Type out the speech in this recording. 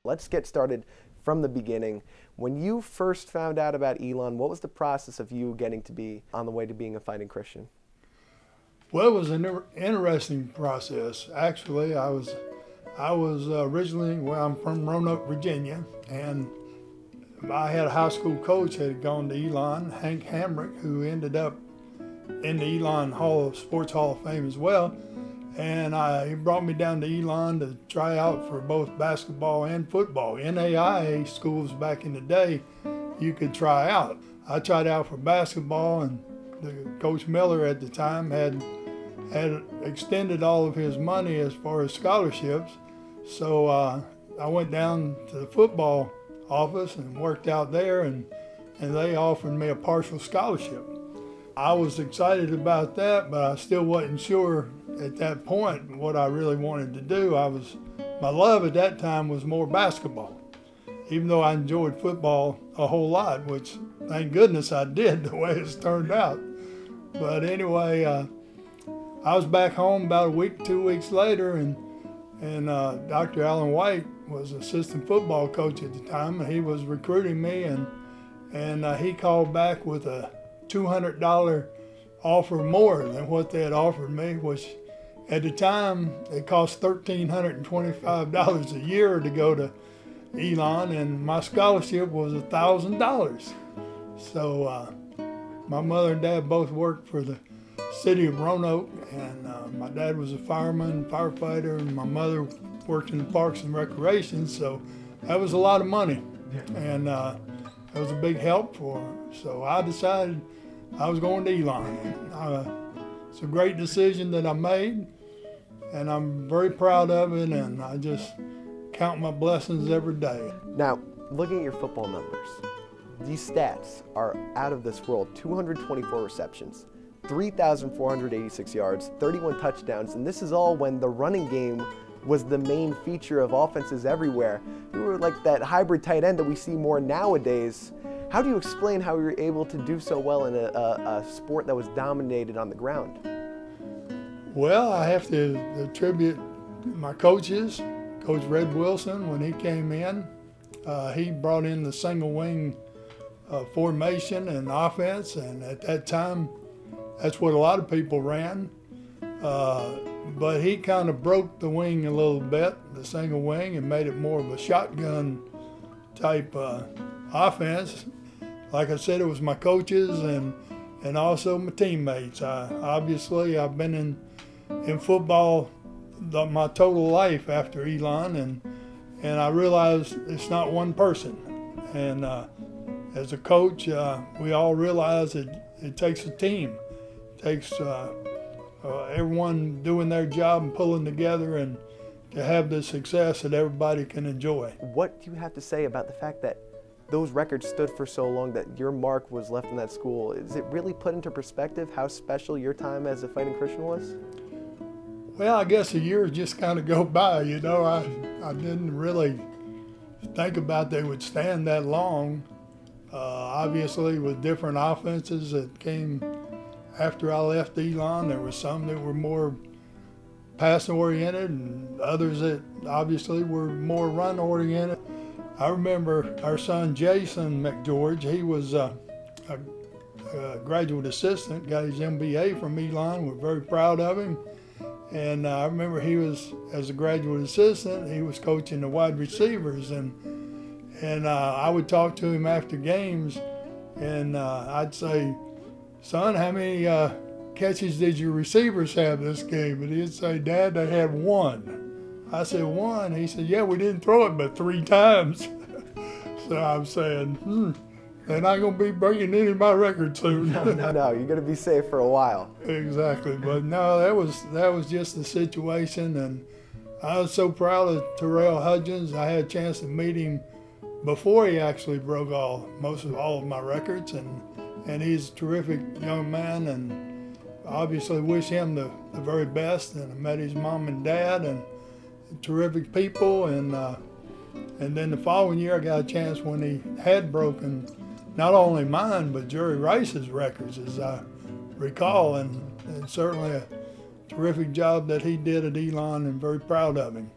Let's get started from the beginning. When you first found out about Elon, what was the process of you getting to be on the way to being a fighting Christian? Well, it was an interesting process. Actually, I was originally, I'm from Roanoke, Virginia, and I had a high school coach that had gone to Elon, Hank Hamrick, who ended up in the Elon Sports Hall of Fame as well. And he brought me down to Elon to try out for both basketball and football. NAIA schools back in the day, you could try out. I tried out for basketball, and Coach Miller at the time had extended all of his money as far as scholarships. So I went down to the football office and worked out there, and they offered me a partial scholarship. I was excited about that, but I still wasn't sure at that point what I really wanted to do. My love at that time was more basketball, even though I enjoyed football a whole lot, which thank goodness I did the way it's turned out. But anyway, I was back home about a week, 2 weeks later, and Dr. Alan White was assistant football coach at the time, and he was recruiting me, and he called back with a $200 offer more than what they had offered me, which at the time it cost $1,325 a year to go to Elon, and my scholarship was $1,000. So my mother and dad both worked for the city of Roanoke, and my dad was a fireman, firefighter, and my mother worked in the Parks and Recreation, so that was a lot of money, and it was a big help for her. So I decided I was going to Elon. It's a great decision that I made, and I'm very proud of it, and I just count my blessings every day. Now, looking at your football numbers, these stats are out of this world. 224 receptions, 3,486 yards, 31 touchdowns, and this is all when the running game was the main feature of offenses everywhere. You were like that hybrid tight end that we see more nowadays. How do you explain how you were able to do so well in a sport that was dominated on the ground? Well, I have to attribute my coaches. Coach Red Wilson, when he came in, he brought in the single wing formation and offense, and at that time, that's what a lot of people ran. But he kind of broke the wing a little bit, the single wing, and made it more of a shotgun type offense. Like I said, it was my coaches and also my teammates. Obviously, I've been in football my total life after Elon, and I realized it's not one person. And as a coach, we all realize that it takes a team. It takes everyone doing their job and pulling together and to have the success that everybody can enjoy. What do you have to say about the fact that those records stood for so long, that your mark was left in that school? Is it really put into perspective how special your time as a fighting Christian was? Well, I guess a year just kind of go by, you know. I didn't really think about they would stand that long. Obviously, with different offenses that came after I left Elon, there were some that were more pass-oriented and others that obviously were more run-oriented. I remember our son Jason McGeorge. He was a graduate assistant, got his MBA from Elon. We're very proud of him. And I remember he was, as a graduate assistant, he was coaching the wide receivers. And I would talk to him after games, and I'd say, "Son, how many catches did your receivers have this game?" And he'd say, "Dad, they had one." I said, "One?" He said, "Yeah, we didn't throw it but 3 times." So I'm saying, they're not going to be breaking any of my records soon. No, you're going to be safe for a while. Exactly, but no, that was just the situation, and I was so proud of Terrell Hudgens. I had a chance to meet him before he actually broke most of all of my records, and he's a terrific young man, and obviously wish him the very best. And I met his mom and dad, and terrific people, and then the following year I got a chance when he had broken not only mine but Jerry Rice's records, as I recall, and certainly a terrific job that he did at Elon, and very proud of him.